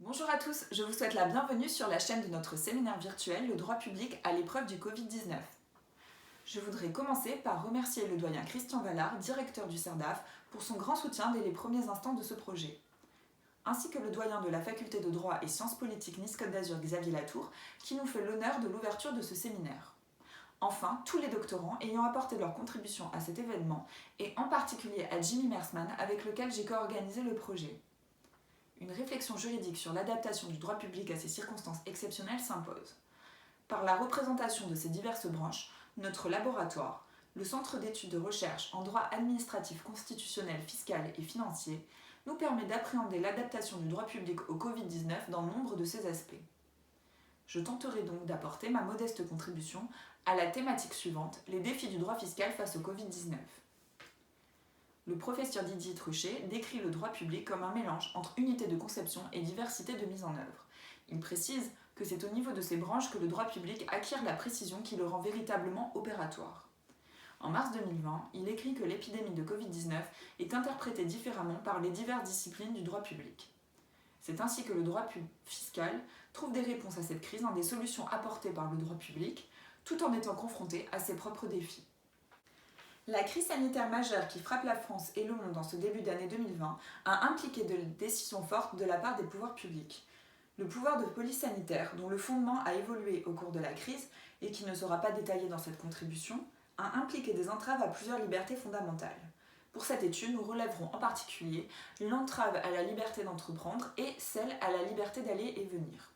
Bonjour à tous, je vous souhaite la bienvenue sur la chaîne de notre séminaire virtuel Le droit public à l'épreuve du Covid-19. Je voudrais commencer par remercier le doyen Christian Vallard, directeur du CERDAF, pour son grand soutien dès les premiers instants de ce projet, ainsi que le doyen de la faculté de droit et sciences politiques Nice-Côte d'Azur Xavier Latour, qui nous fait l'honneur de l'ouverture de ce séminaire. Enfin, tous les doctorants ayant apporté leur contribution à cet événement, et en particulier à Jimmy Mersman, avec lequel j'ai co-organisé le projet. Une réflexion juridique sur l'adaptation du droit public à ces circonstances exceptionnelles s'impose. Par la représentation de ces diverses branches, notre laboratoire, le Centre d'études de recherche en droit administratif, constitutionnel, fiscal et financier, nous permet d'appréhender l'adaptation du droit public au Covid-19 dans nombre de ses aspects. Je tenterai donc d'apporter ma modeste contribution à la thématique suivante, les défis du droit fiscal face au Covid-19. Le professeur Didier Truchet décrit le droit public comme un mélange entre unité de conception et diversité de mise en œuvre. Il précise que c'est au niveau de ces branches que le droit public acquiert la précision qui le rend véritablement opératoire. En mars 2020, il écrit que l'épidémie de Covid-19 est interprétée différemment par les diverses disciplines du droit public. C'est ainsi que le droit fiscal trouve des réponses à cette crise dans des solutions apportées par le droit public, tout en étant confronté à ses propres défis. La crise sanitaire majeure qui frappe la France et le monde en ce début d'année 2020 a impliqué de décisions fortes de la part des pouvoirs publics. Le pouvoir de police sanitaire, dont le fondement a évolué au cours de la crise et qui ne sera pas détaillé dans cette contribution, a impliqué des entraves à plusieurs libertés fondamentales. Pour cette étude, nous relèverons en particulier l'entrave à la liberté d'entreprendre et celle à la liberté d'aller et venir.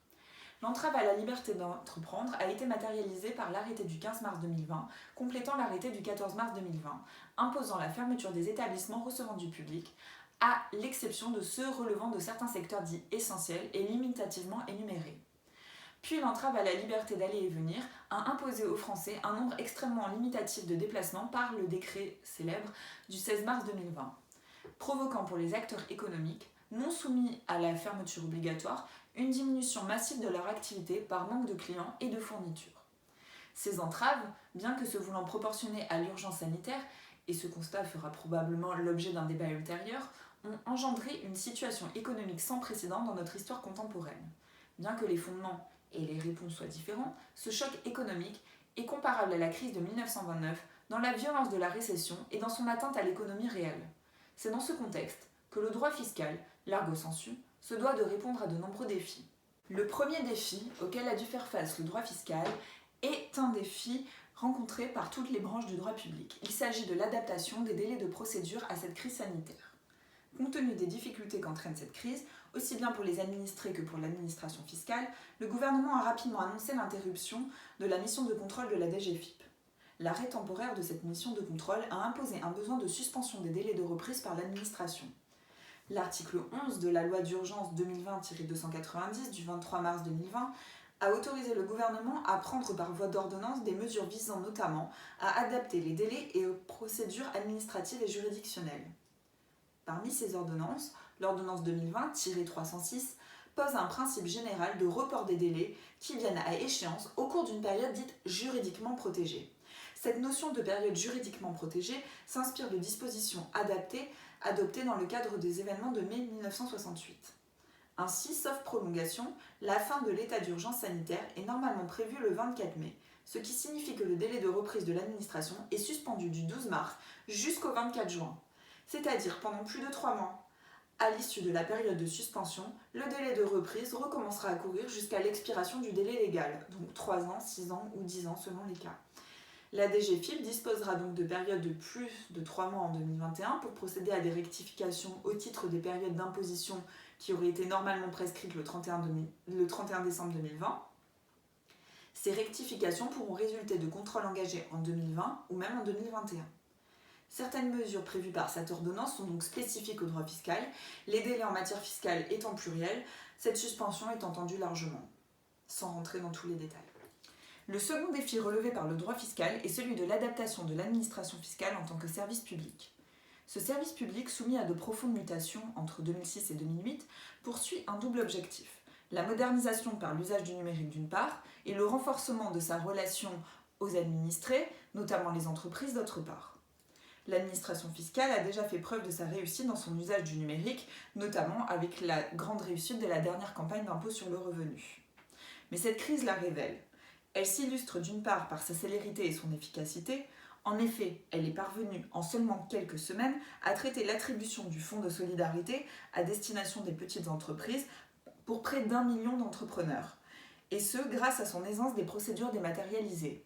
L'entrave à la liberté d'entreprendre a été matérialisée par l'arrêté du 15 mars 2020, complétant l'arrêté du 14 mars 2020, imposant la fermeture des établissements recevant du public, à l'exception de ceux relevant de certains secteurs dits essentiels et limitativement énumérés. Puis l'entrave à la liberté d'aller et venir a imposé aux Français un nombre extrêmement limitatif de déplacements par le décret célèbre du 16 mars 2020, provoquant pour les acteurs économiques, non soumis à la fermeture obligatoire, une diminution massive de leur activité par manque de clients et de fournitures. Ces entraves, bien que se voulant proportionnées à l'urgence sanitaire, et ce constat fera probablement l'objet d'un débat ultérieur, ont engendré une situation économique sans précédent dans notre histoire contemporaine. Bien que les fondements et les réponses soient différents, ce choc économique est comparable à la crise de 1929 dans la violence de la récession et dans son atteinte à l'économie réelle. C'est dans ce contexte que le droit fiscal, largo sensu, se doit de répondre à de nombreux défis. Le premier défi auquel a dû faire face le droit fiscal est un défi rencontré par toutes les branches du droit public. Il s'agit de l'adaptation des délais de procédure à cette crise sanitaire. Compte tenu des difficultés qu'entraîne cette crise, aussi bien pour les administrés que pour l'administration fiscale, le gouvernement a rapidement annoncé l'interruption de la mission de contrôle de la DGFiP. L'arrêt temporaire de cette mission de contrôle a imposé un besoin de suspension des délais de reprise par l'administration. L'article 11 de la loi d'urgence 2020-290 du 23 mars 2020 a autorisé le gouvernement à prendre par voie d'ordonnance des mesures visant notamment à adapter les délais et aux procédures administratives et juridictionnelles. Parmi ces ordonnances, l'ordonnance 2020-306 pose un principe général de report des délais qui viennent à échéance au cours d'une période dite juridiquement protégée. Cette notion de période juridiquement protégée s'inspire de dispositions adoptées dans le cadre des événements de mai 1968. Ainsi, sauf prolongation, la fin de l'état d'urgence sanitaire est normalement prévue le 24 mai, ce qui signifie que le délai de reprise de l'administration est suspendu du 12 mars jusqu'au 24 juin, c'est-à-dire pendant plus de 3 mois. À l'issue de la période de suspension, le délai de reprise recommencera à courir jusqu'à l'expiration du délai légal, donc 3 ans, 6 ans ou 10 ans selon les cas. La DGFiP disposera donc de périodes de plus de 3 mois en 2021 pour procéder à des rectifications au titre des périodes d'imposition qui auraient été normalement prescrites le 31 décembre 2020. Ces rectifications pourront résulter de contrôles engagés en 2020 ou même en 2021. Certaines mesures prévues par cette ordonnance sont donc spécifiques au droit fiscal, les délais en matière fiscale étant pluriels, cette suspension est entendue largement, sans rentrer dans tous les détails. Le second défi relevé par le droit fiscal est celui de l'adaptation de l'administration fiscale en tant que service public. Ce service public, soumis à de profondes mutations entre 2006 et 2008, poursuit un double objectif. La modernisation par l'usage du numérique d'une part, et le renforcement de sa relation aux administrés, notamment les entreprises d'autre part. L'administration fiscale a déjà fait preuve de sa réussite dans son usage du numérique, notamment avec la grande réussite de la dernière campagne d'impôt sur le revenu. Mais cette crise la révèle. Elle s'illustre d'une part par sa célérité et son efficacité. En effet, elle est parvenue en seulement quelques semaines à traiter l'attribution du fonds de solidarité à destination des petites entreprises pour près d'1 million d'entrepreneurs, et ce grâce à son aisance des procédures dématérialisées.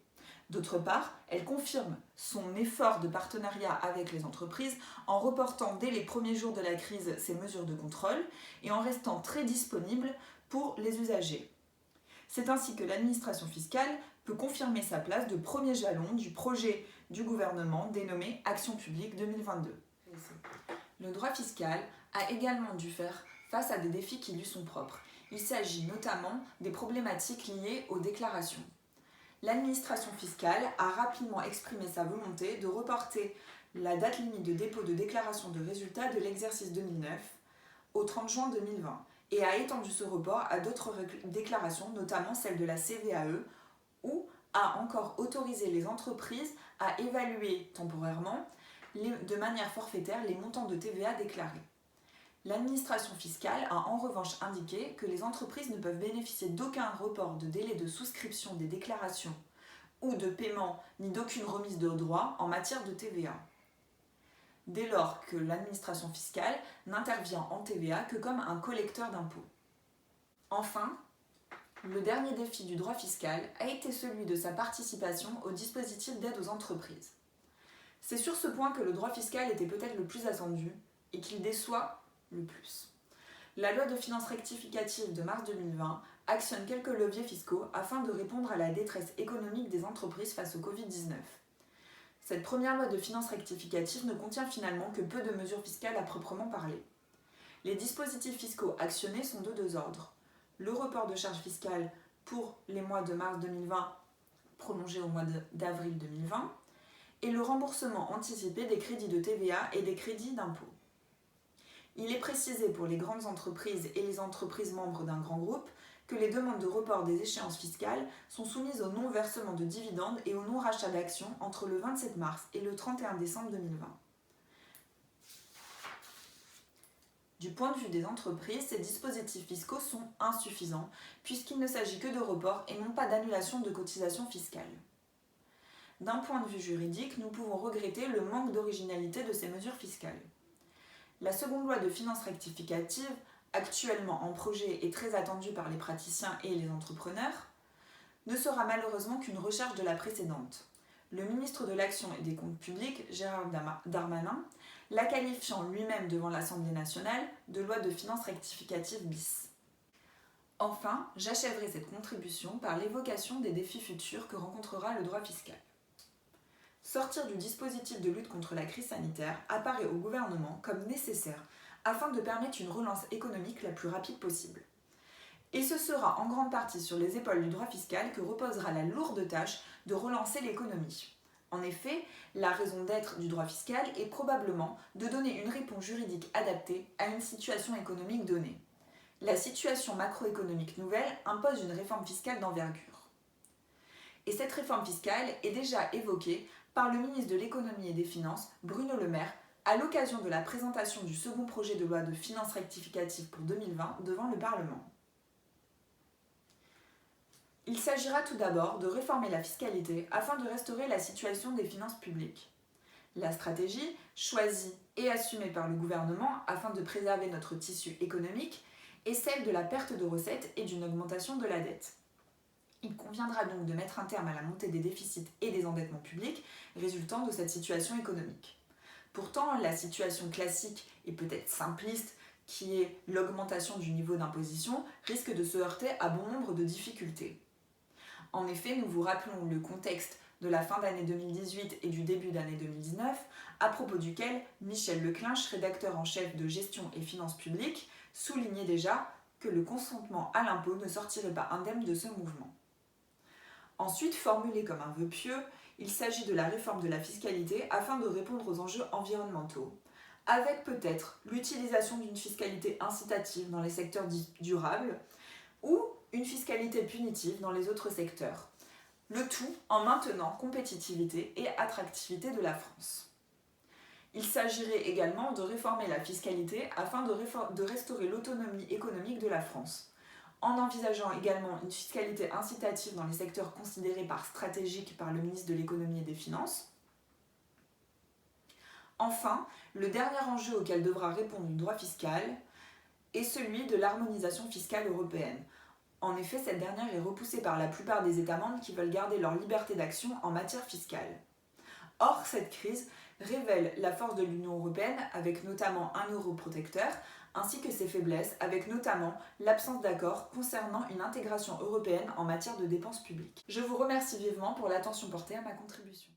D'autre part, elle confirme son effort de partenariat avec les entreprises en reportant dès les premiers jours de la crise ses mesures de contrôle et en restant très disponible pour les usagers. C'est ainsi que l'administration fiscale peut confirmer sa place de premier jalon du projet du gouvernement dénommé Action publique 2022. Le droit fiscal a également dû faire face à des défis qui lui sont propres. Il s'agit notamment des problématiques liées aux déclarations. L'administration fiscale a rapidement exprimé sa volonté de reporter la date limite de dépôt de déclaration de résultats de l'exercice 2009 au 30 juin 2020 et a étendu ce report à d'autres déclarations, notamment celle de la CVAE, ou a encore autorisé les entreprises à évaluer temporairement de manière forfaitaire les montants de TVA déclarés. L'administration fiscale a en revanche indiqué que les entreprises ne peuvent bénéficier d'aucun report de délai de souscription des déclarations ou de paiement, ni d'aucune remise de droits en matière de TVA. Dès lors que l'administration fiscale n'intervient en TVA que comme un collecteur d'impôts. Enfin, le dernier défi du droit fiscal a été celui de sa participation au dispositif d'aide aux entreprises. C'est sur ce point que le droit fiscal était peut-être le plus attendu et qu'il déçoit le plus. La loi de finances rectificative de mars 2020 actionne quelques leviers fiscaux afin de répondre à la détresse économique des entreprises face au Covid-19. Cette première loi de finances rectificative ne contient finalement que peu de mesures fiscales à proprement parler. Les dispositifs fiscaux actionnés sont de deux ordres. Le report de charges fiscales pour les mois de mars 2020 prolongé au mois d'avril 2020 et le remboursement anticipé des crédits de TVA et des crédits d'impôt. Il est précisé pour les grandes entreprises et les entreprises membres d'un grand groupe que les demandes de report des échéances fiscales sont soumises au non-versement de dividendes et au non-rachat d'actions entre le 27 mars et le 31 décembre 2020. Du point de vue des entreprises, ces dispositifs fiscaux sont insuffisants puisqu'il ne s'agit que de report et non pas d'annulation de cotisations fiscales. D'un point de vue juridique, nous pouvons regretter le manque d'originalité de ces mesures fiscales. La seconde loi de finances rectificative, actuellement en projet et très attendue par les praticiens et les entrepreneurs, ne sera malheureusement qu'une recherche de la précédente. Le ministre de l'Action et des Comptes publics, Gérald Darmanin, la qualifiant lui-même devant l'Assemblée nationale de loi de finances rectificative bis. Enfin, j'achèverai cette contribution par l'évocation des défis futurs que rencontrera le droit fiscal. Sortir du dispositif de lutte contre la crise sanitaire apparaît au gouvernement comme nécessaire afin de permettre une relance économique la plus rapide possible. Et ce sera en grande partie sur les épaules du droit fiscal que reposera la lourde tâche de relancer l'économie. En effet, la raison d'être du droit fiscal est probablement de donner une réponse juridique adaptée à une situation économique donnée. La situation macroéconomique nouvelle impose une réforme fiscale d'envergure. Et cette réforme fiscale est déjà évoquée par le ministre de l'Économie et des Finances, Bruno Le Maire, à l'occasion de la présentation du second projet de loi de finances rectificative pour 2020 devant le Parlement. Il s'agira tout d'abord de réformer la fiscalité afin de restaurer la situation des finances publiques. La stratégie, choisie et assumée par le gouvernement afin de préserver notre tissu économique, est celle de la perte de recettes et d'une augmentation de la dette. Il conviendra donc de mettre un terme à la montée des déficits et des endettements publics résultant de cette situation économique. Pourtant, la situation classique et peut-être simpliste, qui est l'augmentation du niveau d'imposition, risque de se heurter à bon nombre de difficultés. En effet, nous vous rappelons le contexte de la fin d'année 2018 et du début d'année 2019, à propos duquel Michel Leclinch, rédacteur en chef de Gestion et Finances publiques, soulignait déjà que le consentement à l'impôt ne sortirait pas indemne de ce mouvement. Ensuite, formulé comme un vœu pieux, il s'agit de la réforme de la fiscalité afin de répondre aux enjeux environnementaux, avec peut-être l'utilisation d'une fiscalité incitative dans les secteurs dits durables ou une fiscalité punitive dans les autres secteurs. Le tout en maintenant compétitivité et attractivité de la France. Il s'agirait également de réformer la fiscalité afin de restaurer l'autonomie économique de la France, en envisageant également une fiscalité incitative dans les secteurs considérés stratégiques par le ministre de l'Économie et des Finances. Enfin, le dernier enjeu auquel devra répondre le droit fiscal est celui de l'harmonisation fiscale européenne. En effet, cette dernière est repoussée par la plupart des États membres qui veulent garder leur liberté d'action en matière fiscale. Or, cette crise révèle la force de l'Union européenne avec notamment un euro protecteur, ainsi que ses faiblesses avec notamment l'absence d'accord concernant une intégration européenne en matière de dépenses publiques. Je vous remercie vivement pour l'attention portée à ma contribution.